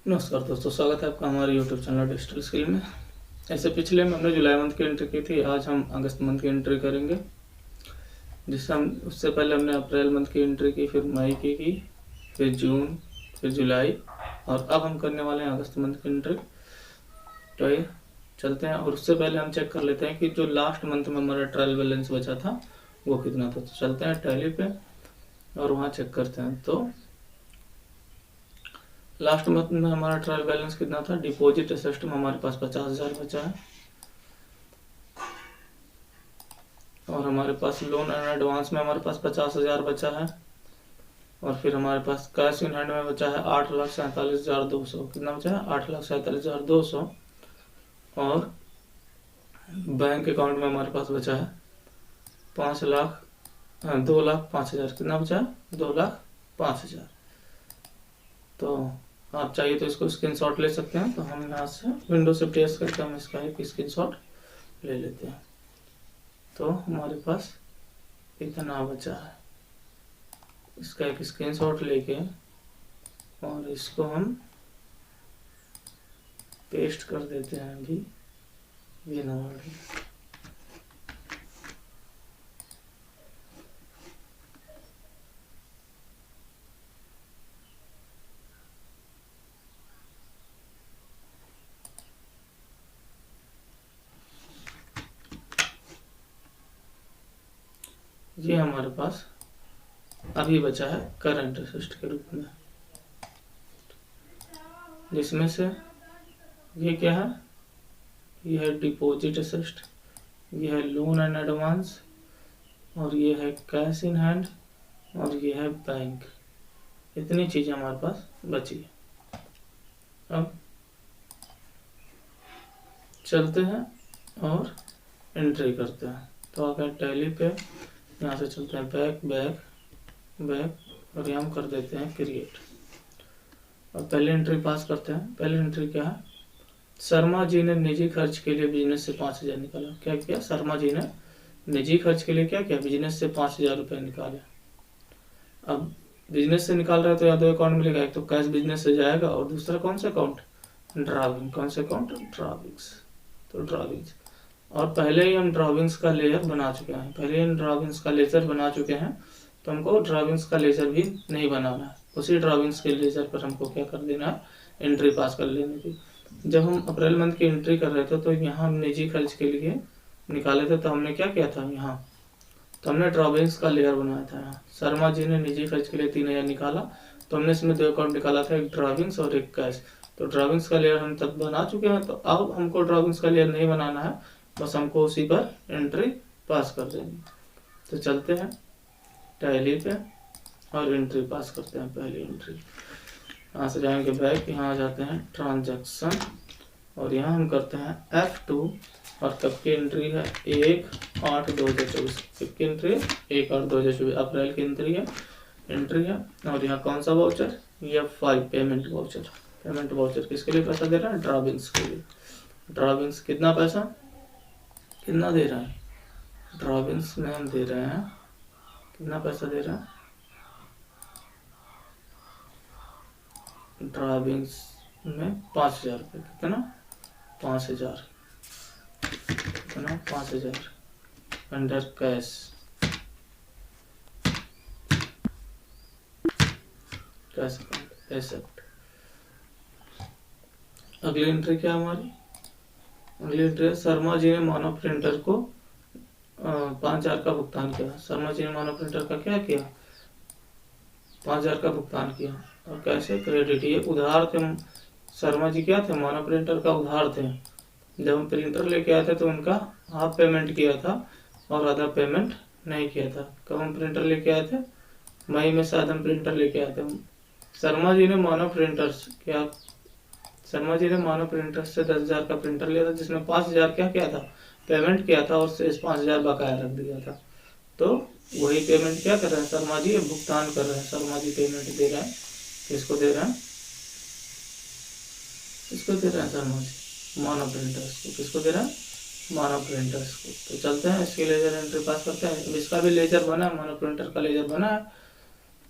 नमस्कार दोस्तों, स्वागत है आपका हमारे YouTube चैनल डिजिटल स्किल में। ऐसे पिछले में हमने जुलाई मंथ की एंट्री की थी, आज हम अगस्त मंथ की एंट्री करेंगे। जिससे हम उससे पहले हमने अप्रैल मंथ की एंट्री की, फिर मई की, फिर जून, फिर जुलाई और अब हम करने वाले हैं अगस्त मंथ की एंट्री। तो ये चलते हैं और उससे पहले हम चेक कर लेते हैं कि जो लास्ट मंथ में हमारा ट्रायल बैलेंस बचा था वो कितना था। तो चलते हैं टैली पे और वहाँ चेक करते हैं। तो लास्ट मंथ में हमारा ट्रायल बैलेंस कितना था। डिपॉजिट असिस्ट में हमारे पास 50,000 बचा है और हमारे पास लोन एंड एडवांस में हमारे पास 50,000 बचा है और फिर हमारे पास कैश इन हैंड में बचा है 8,47,200। कितना बचा है? 8,47,200। और बैंक अकाउंट में हमारे पास बचा है 2,05,000। कितना बचा है? 2,05,000। तो आप चाहिए तो इसको स्क्रीनशॉट ले सकते हैं। तो हम यहाँ से विंडो से टेस्ट करके हम इसका एक स्क्रीनशॉट ले लेते हैं। तो हमारे पास इतना बचा है, इसका एक स्क्रीनशॉट लेके और इसको हम पेस्ट कर देते हैं अभी ये नंबर। ये हमारे पास अभी बचा है करंट असिस्ट के रूप में, जिसमें से ये क्या है? ये है डिपॉजिट असिस्ट, ये है लोन एंड एडवांस और ये है कैश इन हैंड और ये है बैंक। इतनी चीज़ें हमारे पास बची है। अब चलते हैं और एंट्री करते हैं। तो अगर टैली पे यहाँ से चलते हैं बैक और यहाँ हम कर देते हैं क्रिएट और पहले एंट्री पास करते हैं। पहले एंट्री क्या है? शर्मा जी ने निजी खर्च के लिए बिजनेस से 5,000 निकाला। क्या किया? शर्मा जी ने निजी खर्च के लिए क्या किया? बिजनेस से 5,000 रुपये निकाले। अब बिजनेस से निकाल रहे हैं तो या दो अकाउंट मिलेगा, एक तो कैश बिजनेस से जाएगा और दूसरा कौन सा अकाउंट? ड्राविंग। कौन सा अकाउंट? ड्राविंग्स। तो ड्राविंग्स और पहले ही हम ड्राविंग्स का लेयर बना चुके हैं, तो हमको ड्राविंग्स का लेजर भी नहीं बनाना है। उसी ड्राविंग्स के लेजर पर हमको क्या कर देना है? एंट्री पास कर लेनी थी। जब हम अप्रैल मंथ की एंट्री कर रहे थे तो यहाँ हम निजी खर्च के लिए निकाले थे, तो हमने क्या किया था? यहाँ तो हमने ड्राविंग्स का लेयर बनाया था। यहाँ शर्मा जी ने निजी खर्च के लिए 3,000 निकाला, तो हमने इसमें दो अकाउंट निकाला था, एक ड्राविंग्स और एक कैश। तो ड्राविंग्स का लेयर हम तब बना चुके हैं, तो अब हमको ड्राविंग्स का लेयर नहीं बनाना है, बस हमको उसी पर एंट्री पास कर देनी। तो चलते हैं टैली पे और एंट्री पास करते हैं। पहली एंट्री यहाँ से जाएंगे बैक, यहाँ आ जाते हैं ट्रांजैक्शन और यहाँ हम करते हैं F2 और कब की एंट्री है? 1/8/2024। कब की एंट्री है? 1/8/2024 अप्रैल की एंट्री है। और यहाँ कौन सा वाउचर? ये 5 पेमेंट वाउचर किसके लिए पैसा दे रहा है? ड्राविंग्स के लिए। ड्राविंग्स कितना पैसा कितना दे रहा है? ड्राविंग्स में हम दे रहे हैं कितना पैसा दे रहा है? ड्राविंग्स में 5,000 रुपये। कितना? 5,000। कितना? 5,000 अंडर कैश अकाउंट एसेट। अगली एंट्री क्या हमारी? अगली एंट्री शर्मा जी ने मानव प्रिंटर को 5,000 का भुगतान किया। शर्मा जी ने मानव प्रिंटर का क्या किया? 5,000 का भुगतान किया। और कैसे? क्रेडिट। ये उधार थे। शर्मा जी क्या थे? मानव प्रिंटर का उधार थे। जब हम प्रिंटर लेके आए थे तो उनका हाफ पेमेंट किया था और आधा पेमेंट नहीं किया था। कब हम प्रिंटर लेके आए थे? मई में शायद हम प्रिंटर लेके आए थे। शर्मा जी ने मानव प्रिंटर से 10,000 का प्रिंटर लिया था, जिसमें 5,000 क्या किया था? पेमेंट किया था और शेष 5,000 बकाया रख दिया था। तो वही पेमेंट क्या कर रहे हैं? शर्मा जी भुगतान कर रहे हैं। शर्मा जी पेमेंट दे रहे हैं। किसको दे रहे हैं? किसको दे रहे हैं? शर्मा जी मानव प्रिंटर्स को। किसको दे रहे हैं? मानव प्रिंटर्स को। तो चलते हैं इसकी लेजर एंट्री पास करते हैं। इसका भी लेजर बना है, मानव प्रिंटर का लेजर बना है।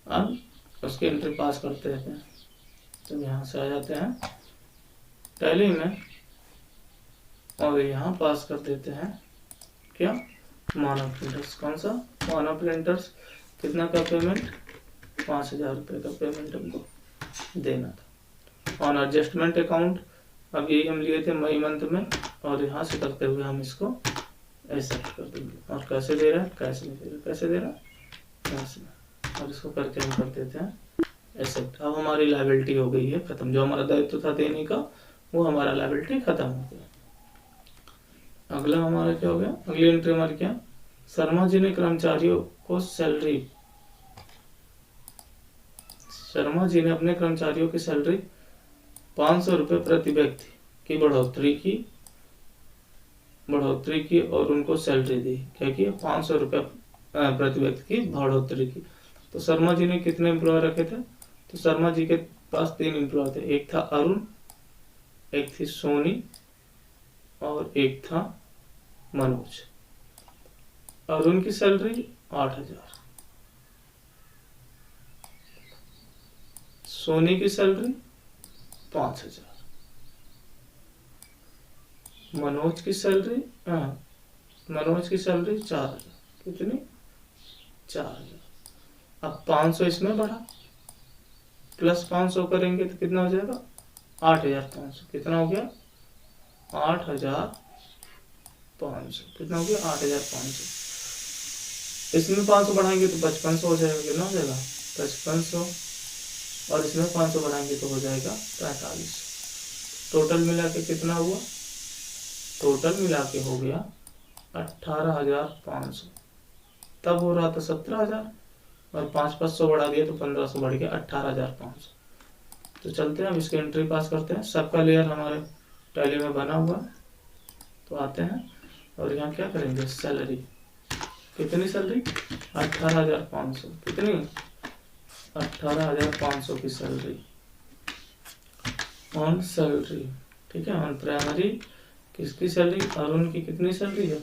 अब उसकी एंट्री पास करते हैं। तो यहाँ से आ जाते हैं टैली में और यहाँ पास कर देते हैं क्या, मोनो प्रिंटर्स। कौन सा, मोनो प्रिंटर्स। कितना का पेमेंट, 5,000 रुपये का पेमेंट हमको देना था। ऑन एडजस्टमेंट अकाउंट, अब यही हम लिए थे मई मंथ में, और यहाँ से करते हुए हम इसको एक्सेप्ट कर देंगे। और कैसे दे रहा है, कैश नहीं दे रहा, कैसे दे रहा है, कैश में। और इसको करके हम कर देते हैं एक्सेप्ट। अब हमारी लायबिलिटी हो गई है खत्म, जो हमारा दायित्व था देने का वो हमारा लायबिलिटी खत्म हो गया। अगला हमारा क्या हो गया, अगली एंट्री हमारी क्या, शर्मा जी ने कर्मचारियों को सैलरी, शर्मा जी ने अपने कर्मचारियों की सैलरी 500 रुपये प्रति व्यक्ति की बढ़ोतरी की और उनको सैलरी दी। क्या की, 500 रुपये प्रति व्यक्ति की बढ़ोतरी की। तो शर्मा जी ने कितने एम्प्लॉय रखे थे, तो शर्मा जी के पास 3 एम्प्लॉय थे, एक था अरुण, एक थी सोनी और एक था मनोज। अरुण की सैलरी 8,000, सोनी की सैलरी 5,000, मनोज की सैलरी 4,000। कितनी, 4,000। अब 500 इसमें बढ़ा, प्लस 500 करेंगे तो कितना हो जाएगा, 8,500। कितना हो गया, 8,500। कितना हो गया, 8,500। इसमें 500 बढ़ाएंगे तो 5500 हो जाएगा। कितना हो जाएगा, 5500। और इसमें 500 बढ़ाएंगे तो हो जाएगा 4500। टोटल मिला के कितना हुआ, टोटल मिला के हो गया 18,500। तब हो रहा था 17,000 और 500 बढ़ा दिया तो 1500 बढ़ गया 18,500। तो चलते हैं अब इसके एंट्री पास करते हैं। सबका लेयर हमारे टैली में बना हुआ, तो आते हैं और यहाँ क्या करेंगे, सैलरी। कितनी सैलरी, 18,500। कितनी, 18,500 की सैलरी ऑन सैलरी। ठीक है, ऑन प्राइमरी। किसकी सैलरी, अरुण की कितनी सैलरी है,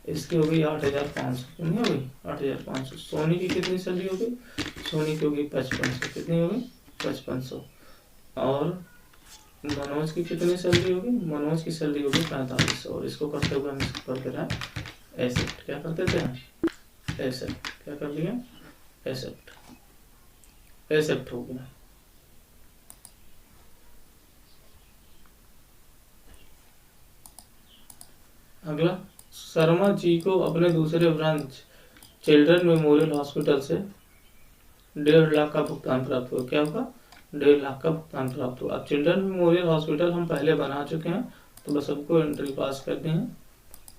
इसकी हो गई 8,500। कितनी हो गई, 8,500। सोनी की कितनी सैलरी हो गई, सोनी की हो गई 5500। कितनी हो गई, 5500। और मनोज की कितनी सैलरी होगी, मनोज की सैलरी होगी 4500। और इसको करते हुए हम इसको कर दे रहे हैं एक्सेप्ट। क्या करते थे, एक्सेप्ट। क्या कर लिया, एक्सेप्ट। एक्सेप्ट हो गया। अगला, शर्मा जी को अपने दूसरे ब्रांच चिल्ड्रन मेमोरियल हॉस्पिटल से 1.5 लाख का भुगतान प्राप्त हुआ। क्या होगा, 1.5 लाख का भुगतान प्राप्त हुआ। अब चिल्ड्रन मेमोरियल हॉस्पिटल हम पहले बना चुके हैं, तो बस सबको एंट्री पास करनी है।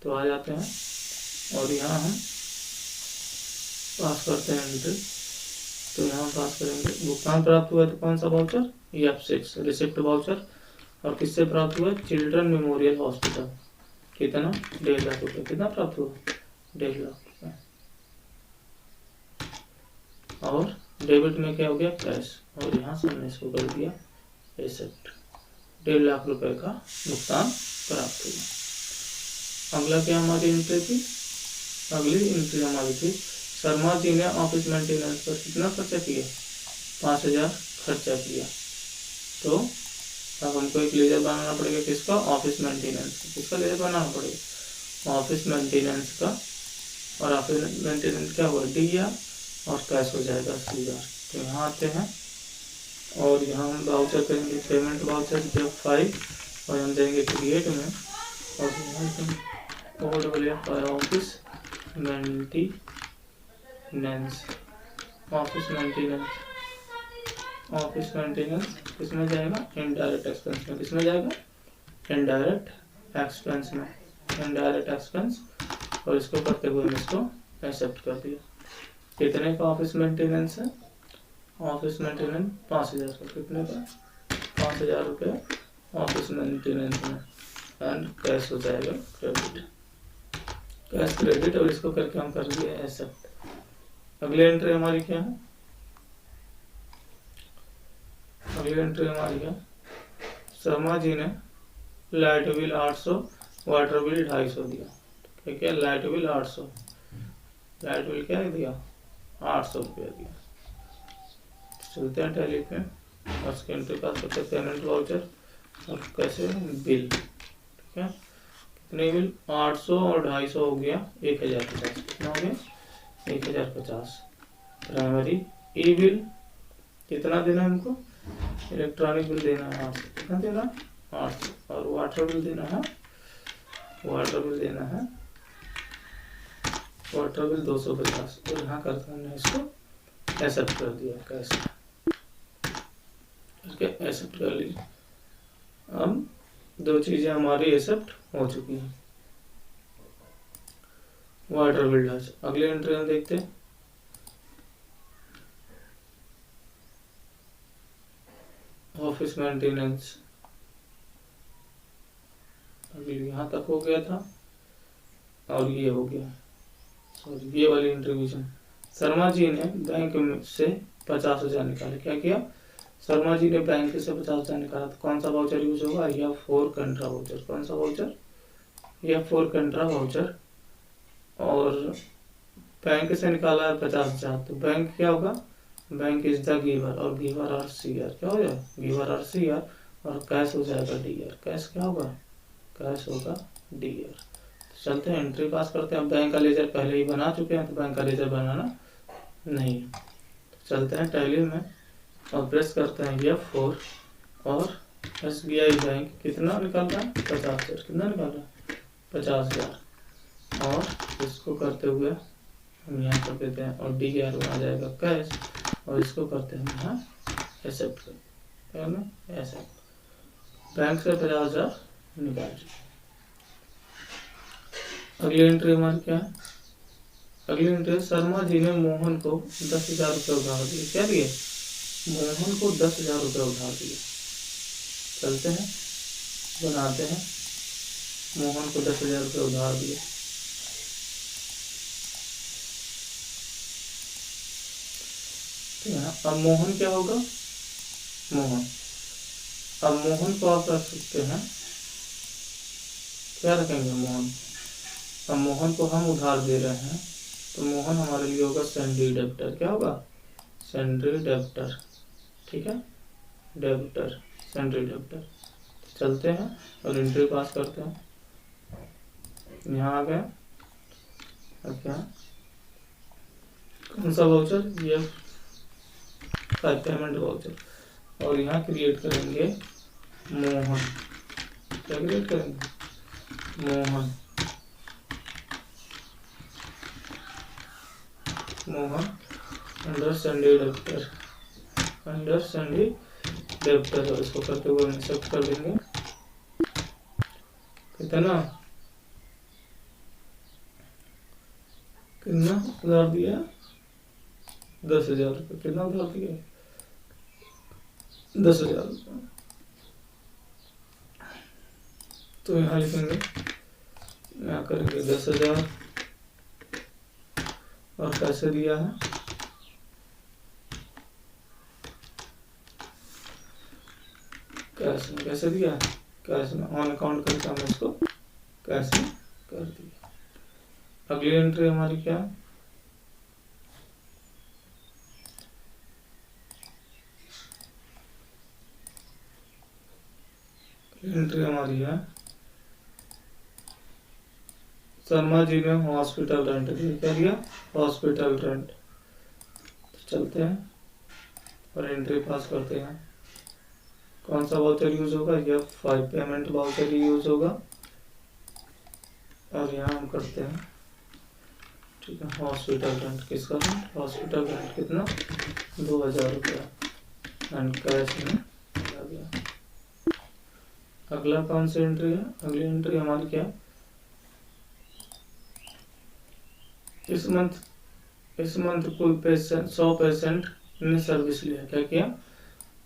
तो आ जाते हैं और यहाँ हम पास करते हैं एंट्री। तो यहाँ पास करेंगे, भुगतान प्राप्त हुआ तो कौन सा वाउचर, F6 रिसिप्ट वाउचर। और किससे प्राप्त हुआ, चिल्ड्रन मेमोरियल हॉस्पिटल। कितना, 1.5 लाख रुपये। कितना प्राप्त हुआ, 1.5 लाख रुपये। और डेबिट में क्या हो गया, कैश। और यहाँ से हमने इसको कर दिया एक्सेप्ट। 1.5 लाख रुपए का भुगतान प्राप्त हुआ। अगला क्या हमारी एंट्री थी, अगली एंट्री हमारी थी, शर्मा जी ने ऑफिस मेंटेनेंस पर कितना खर्चा किया, 5,000 खर्चा किया। तो अब हमको एक लेजर बनाना पड़ेगा, किसका, ऑफिस मेंटेनेंस। किसका लेजर बनाना पड़ेगा, ऑफिस मेंटेनेंस का। और ऑफिस मेंटेनेंस क्या हुआ, DR और कैश हो जाएगा 80,000। तो यहाँ आते हैं और यहाँ हम वाउचर करेंगे, पेमेंट वाउचर F5 और हम देंगे क्रिएट में। और office maintenance, office maintenance, office maintenance किसमें जाएगा, इनडायरेक्ट एक्सपेंस में। किसमें जाएगा, इनडायरेक्ट एक्सपेंस में, इनडायरेक्ट एक्सपेंस। और इसको करते हुए हम इसको एक्सेप्ट कर दिया। कितने का ऑफिस मेंटेनेंस है, ऑफिस मेंटेनेंस 5,000 का। कितने का, 5,000 रुपये ऑफिस मेंटेनेंस में। एंड कैश हो जाएगा क्रेडिट, कैश क्रेडिट। और इसको करके हम कर दिए एक्सेप्ट। अगली एंट्री हमारी क्या है, अगली एंट्री हमारी क्या, शर्मा जी ने लाइट बिल 800, वाटर बिल 250 दिया। क्या क्या, लाइट बिल 800, लाइट बिल क्या दिया, 800 रुपया दिया। चलते हैं टैली पे। और उसकी एंट्री पास करते हैं पेमेंट वाउचर और कैसे बिल। ठीक है, कितने बिल 800 और 250 हो गया 1050। कितना हो गया 1050। प्राइमरी ई बिल कितना देना है हमको, इलेक्ट्रॉनिक बिल देना है 800। कितना देना 800। और वाटर बिल देना है, वाटर बिल देना है, वाटर बिल 250। तो यहाँ करके हमने इसको एक्सेप्ट कर दिया कैसे करके एक्सेप्ट कर लीजिए। अब दो चीजें हमारी एक्सेप्ट हो चुकी हैं। वाटर बिल डाल। अगले एंट्री हम देखते हैं। ऑफिस मेंटेनेंस अभी यहाँ तक हो गया था और ये हो गया। सॉरी, ये वाली इंट्रीब्यूशन। शर्मा जी ने बैंक से 50,000 निकाले। क्या किया, शर्मा जी ने बैंक से 50,000 निकाला। तो कौन सा वाउचर यूज होगा, या 4 कंट्रा वाउचर। कौन सा वाउचर, या 4 कंट्रा वाउचर। और बैंक से निकाला है 50,000, तो बैंक क्या होगा, बैंक इज द गिवर, और गिवर आर सीआर। क्या हो जाएगा, गिवर आर सीआर, और कैश हो जाएगा डीआर। कैश क्या होगा, कैश होगा डीआर। चलते हैं एंट्री पास करते हैं। बैंक का लेजर पहले ही बना चुके हैं, तो बैंक का लेजर बनाना नहीं। तो चलते हैं टैली में और प्रेस करते हैं F4 और SBI बैंक कितना निकाल रहा है 50,000। कितना निकाल रहा है 50,000। और इसको करते हुए हम यहाँ कर देते हैं और DAR में आ जाएगा कैश, और इसको करते हैं यहाँ एक्सेप्ट करते हैं एक्सेप्ट। बैंक से 50,000 निकाल चुके। अगली एंट्री हमारी क्या है, अगली एंट्री शर्मा जी ने मोहन को 10,000 रुपये उधार दिए। क्या दिए, मोहन को 10,000 रुपये उधार दिए। चलते हैं बनाते हैं, मोहन को 10,000 रुपये उधार दिए। अब मोहन क्या होगा, मोहन। अब मोहन को आप रख सकते हैं, क्या रखेंगे मोहन। अब मोहन को हम उधार दे रहे हैं, तो मोहन हमारे लिए होगा सैंडी डेब्टर। क्या होगा, सैंडी डेब्टर। ठीक है, डेब्टर, सैंडी डेब्टर। चलते हैं और एंट्री पास करते हैं। यहाँ आ गए। अब क्या, कौन सा वाउचर, ये पेमेंट वाउचर। और यहाँ क्रिएट करेंगे मोहन। क्या क्रिएट करेंगे, मोहन। मोहन अंडर सैंडी डेब्टर, अंडर सैंडी डेब्टर। और इसको करते हुए एक्सेप्ट कर देंगे। कितना, कितना उधार दिया 10,000 रुपये। कितना उधार दिया 10,000 रुपये। तो यहाँ लिखेंगे, यहाँ करेंगे 10,000 और कैसे दिया है, कैश में। कैसे दिया है, कैश में। ऑन अकाउंट करके हमने इसको कैश में कर दिया। अगली एंट्री हमारी क्या है, एंट्री हमारी है शर्मा जी ने हॉस्पिटल रेंट दिया। क्या दिया, हॉस्पिटल रेंट। तो चलते हैं और एंट्री पास करते हैं। कौन सा वाउचर यूज होगा, F5 पेमेंट वाउचर यूज होगा। और यहाँ हम करते हैं, ठीक है, हॉस्पिटल रेंट। किसका रेंट, हॉस्पिटल रेंट। कितना 2,000 रुपया एंड कैश में आ गया। अगला कौन सी एंट्री है, अगली एंट्री हमारी क्या है, इस मंथ कुल पेशेंट 100% ने सर्विस लिया। क्या किया,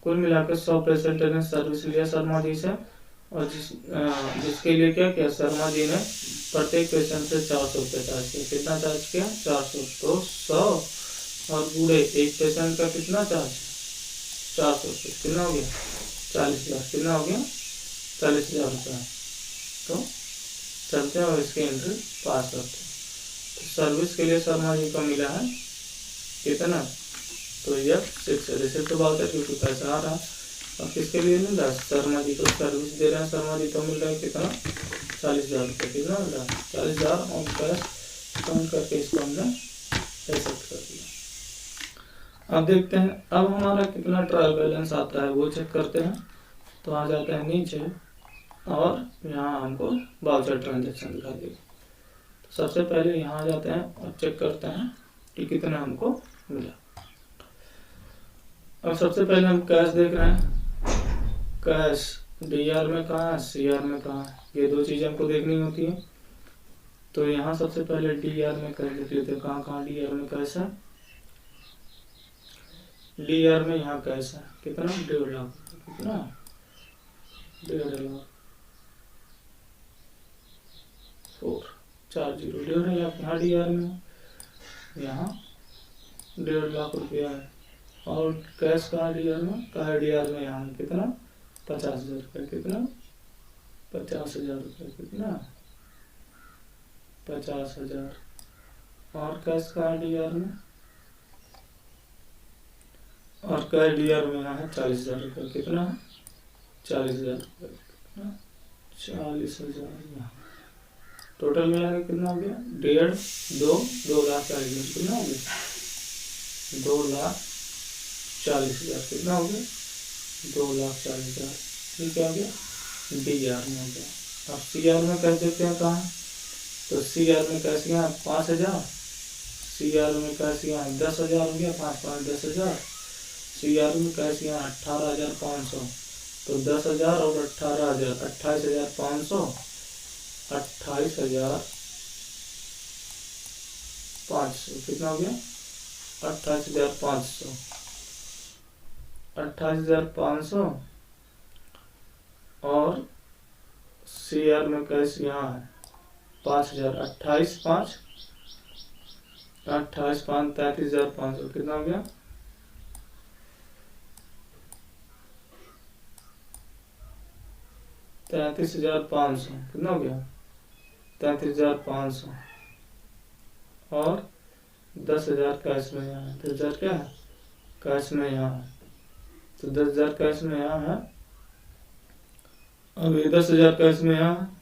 कुल मिलाकर 100% ने सर्विस लिया शर्मा जी से। और जिसके लिए क्या किया, शर्मा जी ने प्रत्येक पेशेंट से 400 रुपये चार्ज किया। कितना चार्ज किया, 400। तो 100 और बूढ़े एक पेशेंट का कितना चार्ज, 400 रुपये। कितना हो गया 40,000। कितना हो गया 40,000 रुपये। तो चलते हैं और इसकी एंट्री पास करते हैं। तो सर्विस के लिए शर्मा जी को मिला है कितना तो यह 6 है, रिसिप्ट तो वाउचर क्योंकि पैसा आ रहा है। और किसके लिए मिल रहा है? शर्मा जी को सर्विस दे रहे हैं, शर्मा जी तो मिल रहा है कितना? 40,000 रुपये। कितना मिल रहा है? 40,000 और कैश कम करके इसको हमने एक्सेप्ट कर दिया। अब देखते हैं अब हमारा कितना ट्रायल बैलेंस आता है वो चेक करते हैं। तो आ जाते हैं नीचे और यहाँ हमको वाउचर ट्रांजेक्शन दिखा देगा। तो सबसे पहले यहाँ आ जाते हैं और चेक करते हैं कि कितना हमको मिला। अब सबसे पहले हम कैश देख रहे हैं। कैश डीआर में कहाँ है, सीआर में कहाँ है, ये दो चीज़ हमको देखनी होती है। तो यहाँ सबसे पहले डीआर में कैश देख लेते हैं। कहाँ कहाँ डीआर में कैश है? डीआर में यहाँ कैश है कितना? 1.5 लाख। कितना? 1.5 लाख 440 1.5 लाख यहाँ डीआर में, यहाँ 1.5 लाख रुपया है। और कैश कहाँ डीआर में? कहाँ डीआर में? यहाँ कितना? 50,000 रुपये। कितना? 50,000 रुपये। कितना? 50,000। और कैश कहाँ डीआर में? और कैश डीआर में यहाँ है 40,000 रुपये। कितना? 40,000 रुपये। कितना? 40,000। यहाँ टोटल मिला के कितना हो गया? 2,40,000। कितना हो गया? 2,40,000। कितना हो गया? 2,40,000। ठीक है, हो गया। डीआर में हो गया। अब सीआर में कैसे देखते हैं कहाँ? तो सीआर में कैसे यहाँ 5,000, सीआर में कैसे यहाँ 10,000 हो गया। 5 5 10,000। सीआर में कैसे यहाँ 18,500। तो 10,000 और 18,000 28,500। 28,500 कितना हो गया? 28,500। 28,500 और सीआर में कैसे यहाँ है 5,000। 28 5 33,500। कितना हो गया? 33,500। कितना हो गया? 33,500 और 10,000 कैश में यहाँ है। 10,000 क्या है? कैश में यहाँ है। तो 10,000 कैश में यहाँ है। अब ये 10,000 कैश में यहाँ है।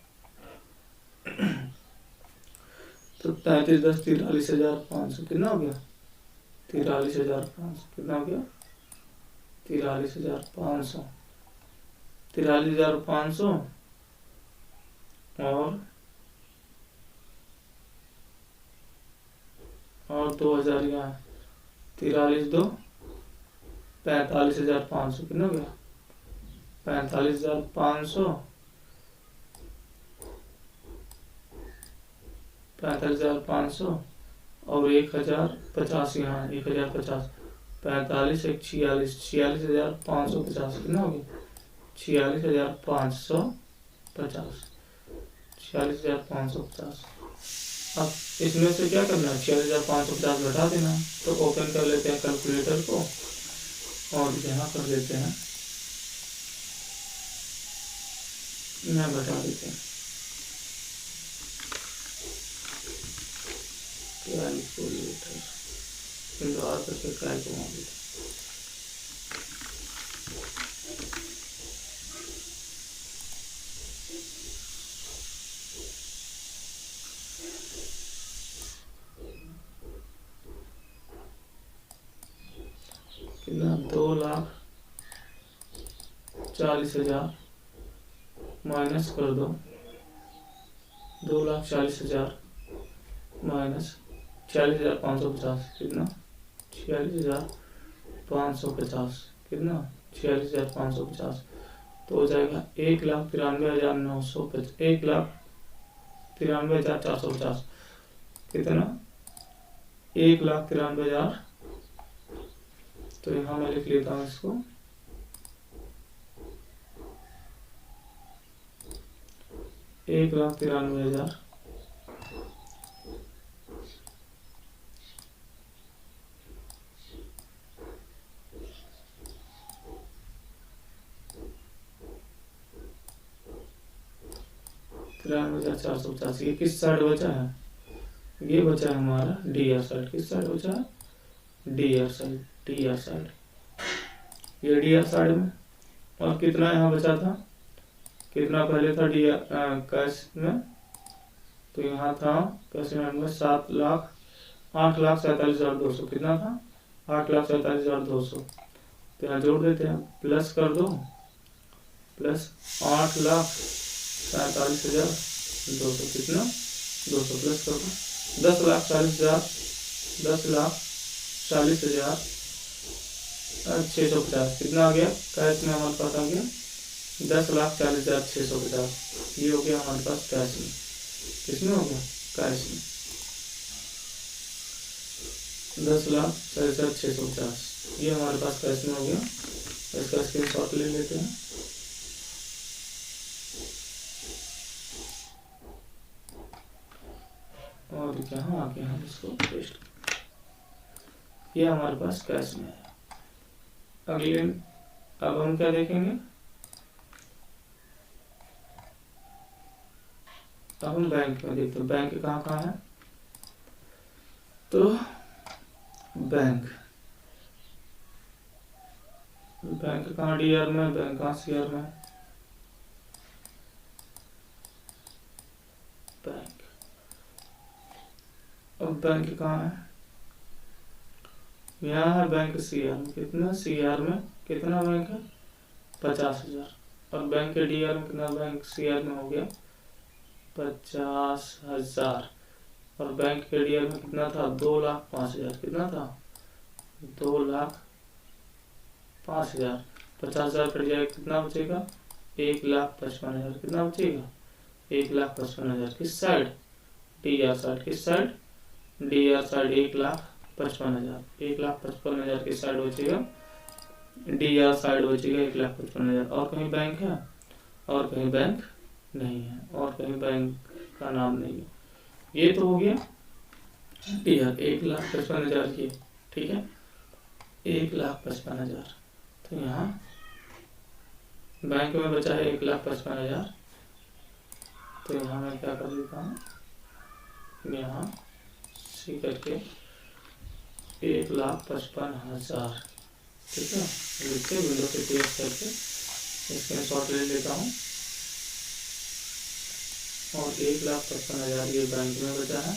तो 33 10 43,500। कितना हो गया? 43,500। कितना हो गया? 43,500। 43,500 और 2,000 यहाँ 43 2 45,500। कितना हो गया? 45,500 45,500 और 1,050 यहाँ 1,050। 45 1 46 46,550। कितना हो गया? 46,550। 46,550। अब इसमें से क्या करना है? 46,550 घटा देना। तो ओपन कर लेते हैं कैलकुलेटर को और यहाँ कर देते हैं, यहाँ घटा देते हैं कैलकुलेटर करके ट्राई को देते हैं। कितना? 2,40,000 माइनस कर दो। 2,40,000 माइनस 46,550। कितना? 46,550। कितना? 46,550। तो हो जाएगा 1,93,950। 1,93,450। कितना? 1,93,000। तो यहाँ मैं लिख लेता हूँ इसको 1,93,000 93,450। ये किस साइड बचा है? ये बचा है हमारा डीआर साइड। किस साइड बचा है? DR side. D R side, ये डी आर साइड में। और कितना यहाँ बचा था, कितना पहले था डी आर कैश में, तो यहाँ था कैश में 8,47,200, कितना था 8,47,200। तो यहाँ जोड़ देते हैं, प्लस कर दो, प्लस 8,47,200, कितना 200 प्लस कर दो, 10,40,650, कितना आ गया कैश में हमारे पास आ गया 10,40,650। ये हो गया हमारे पास कैश में, किसमें हो गया कैश में 10,40,650, ये हमारे पास कैश में हो गया। इसका स्क्रीनशॉट ले लेते हैं। और यहाँ आके हम इसको पेस्ट, ये हमारे पास कैश में है। अगले अब हम क्या देखेंगे, अब हम बैंक में देखते हैं। बैंक कहाँ कहाँ है, तो बैंक कहाँ डी आर में, बैंक कहाँ सी आर में, बैंक। अब बैंक कहाँ है, यहाँ है बैंक सी आर में, कितना सी आर में कितना बैंक है 50,000, और बैंक के डी आर में कितना, बैंक सी आर में हो गया 50,000, और बैंक के डी आर में कितना था 2,05,000, कितना था 2,05,000, 50,000 कट जाएगा, कितना बचेगा 1,55,000, कितना बचेगा 1,55,000। किस साइड, डी आर साइड, किस साइड डी आर साइड 1,55,000, 1,55,000 की साइड बचेगा, डी आर साइड बचेगा 1,55,000। और कहीं बैंक है, और कहीं बैंक नहीं है, और कहीं बैंक का नाम नहीं है। ये तो हो गया डी आर 1,55,000 की, ठीक है 1,55,000। तो यहाँ बैंक में बचा है 1,55,000, तो यहाँ मैं क्या कर देता हूँ, यहाँ सी करके 1,55,000, ठीक है, लिख के विंडो से टेस्ट करके स्क्रीनशॉट ले लेता हूँ। और 1,55,000 ये बैंक में बचा है,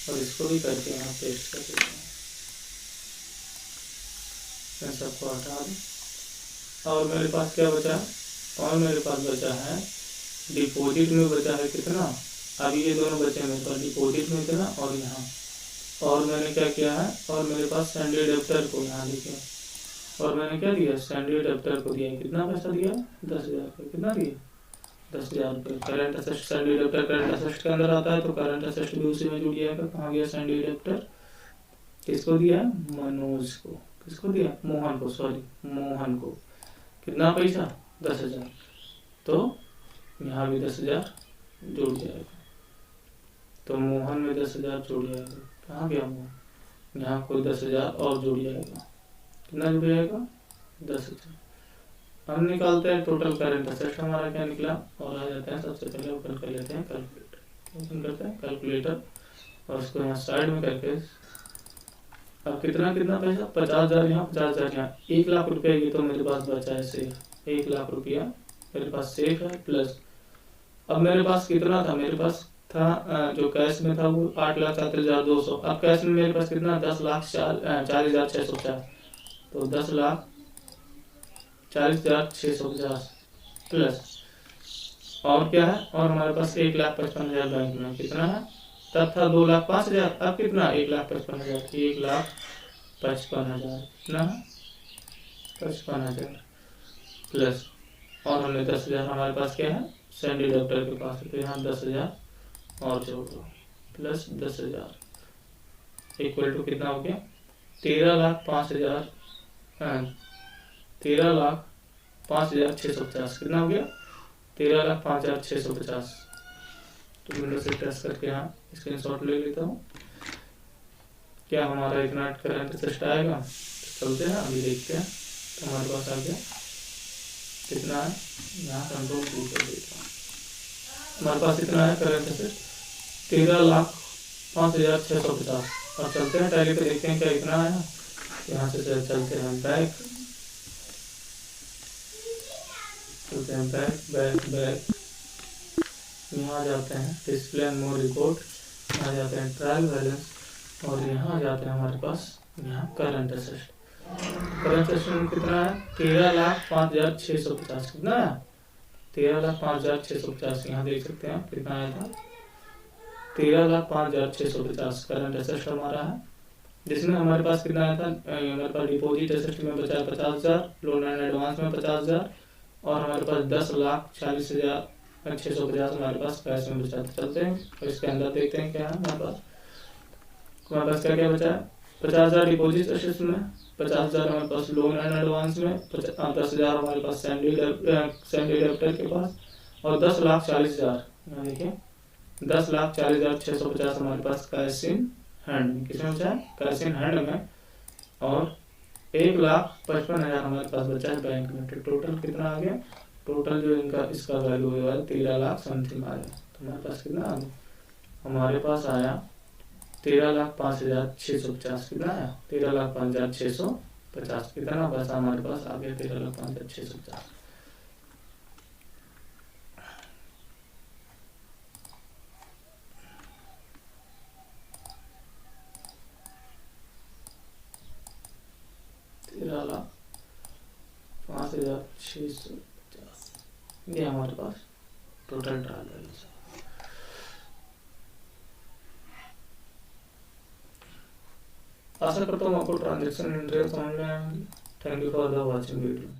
और इसको भी करके यहाँ पेस्ट कर देते हैं, मैं सबको हटा दूँ। और मेरे पास क्या बचा है, और मेरे पास बचा है डिपॉजिट में बचा है कितना, अभी ये दोनों बचे मेरे पास, डिपॉजिट में कितना और यहाँ। और मैंने क्या किया है, और मेरे पास सैंडी डेप्टर को यहाँ लिखे, और मैंने क्या दिया सैंडी डेप्टर को दिया, कितना पैसा दिया 10,000 रुपये, कितना दिया 10,000 रुपये। Current asset, Sandy debtor current asset के अंदर आता है, तो करंट असेस्ट भी उसी में जुड़ जाएगा। कहाँ गया सैंडी डेप्टर, किसको दिया है मनोज को, किसको दिया मोहन को, सॉरी मोहन को, कितना पैसा 10,000, तो यहाँ भी 10,000 जुड़ जाएगा, तो मोहन में 10,000 जुड़ जाएगा। कहाँ गया मोहन, यहाँ कोई 10,000 और जुड़ जाएगा, कितना जुड़ जाएगा 10,000। हम निकालते हैं टोटल करंट असेट, हमारा क्या निकला, और आ जाते हैं सबसे पहले ओपन कर लेते हैं कैलकुलेटर, ओपन करते हैं कैलकुलेटर, और उसको यहाँ साइड में करके अब कितना कितना पैसा 50,000 यहाँ 50,000 यहाँ, 1,00,000 रुपया ये तो मेरे पास बचा है सेफ, 1,00,000 रुपया मेरे पास सेफ है प्लस। अब मेरे पास कितना था, मेरे पास था जो कैश में था वो 8,37,200, अब कैश में मेरे पास कितना 10,40,650, तो 10,40,650 प्लस, और क्या है, और हमारे पास 1,55,000 बैंक में कितना है, तब था 2,05,000, अब कितना 1,55,000, 1,55,000 कितना है 55,000 प्लस, और हमने 10,000 हमारे पास क्या है सैंडी डेप्टर के पास, तो यहाँ 10,000 और जोड़ दो प्लस 10,000 इक्वल टू कितना हो गया 13,05,000 13,05,650, कितना हो गया 13,05,650। तो विंडो से टेस्ट करके यहाँ स्क्रीनशॉट ले लेता हूँ, क्या हमारा इतना करंट असेट आएगा, तो चलते हैं अभी देखते हैं। तो हमारे पास आ गया कितना है, यहाँ कंट्रोल टू कर देता हूँ, हमारे पास इतना है करंट असेट 13,05,650। और चलते हैं टैली पे देखते हैं क्या इतना आया, यहाँ से चलते हैं बैक, बैक यहाँ जाते हैं डिस्प्ले एंड मोर रिपोर्ट, यहाँ जाते हैं ट्रायल बैलेंस, और यहाँ जाते हैं हमारे पास यहाँ करंट असेट। करंट असेट कितना है? 13,05,650। कितना है? 13,05,650। यहाँ देख सकते हैं आप कितना आया था, 13,05,650 करंट असेट हमारा है, जिसमें हमारे पास कितना आया था? हमारे पास डिपॉजिट असेट में बचा 50,000, लोन एंड एडवांस में 50,000, और हमारे पास 10,40,650 हमारे पास कैश में बचा। चलते हैं और इसके अंदर देखते हैं क्या है हमारे पास क्या क्या बचा है। 50,000 डिपॉजिट असेट में, 50,000 हमारे पास लोन एंड एडवांस में, 10,000 हमारे पास सैंडी डेप्टर के पास, और 10,40,000 यहाँ देखिए 10,40,650 हमारे पास कैश इन हैंड में। किसमें बचा है? कैश इन हैंड में। और 1,55,000 हमारे पास बचा है बैंक में। तो टोटल कितना आ गया? टोटल जो इनका इसका वैल्यू हुआ 13 लाख समथिंग आ गया। तो हमारे पास कितना आ गया? हमारे पास आया 13,05,650। कितना आया? 13,05,650। कितना पैसा हमारे पास आ गया? 13,05,650। ये हमारे पास टोटल ट्रायल बैलेंस है। आशा करता हूँ आपको ट्रांजेक्शन इंटरेस्ट समझ में आएंगे। Thank you for the watching video.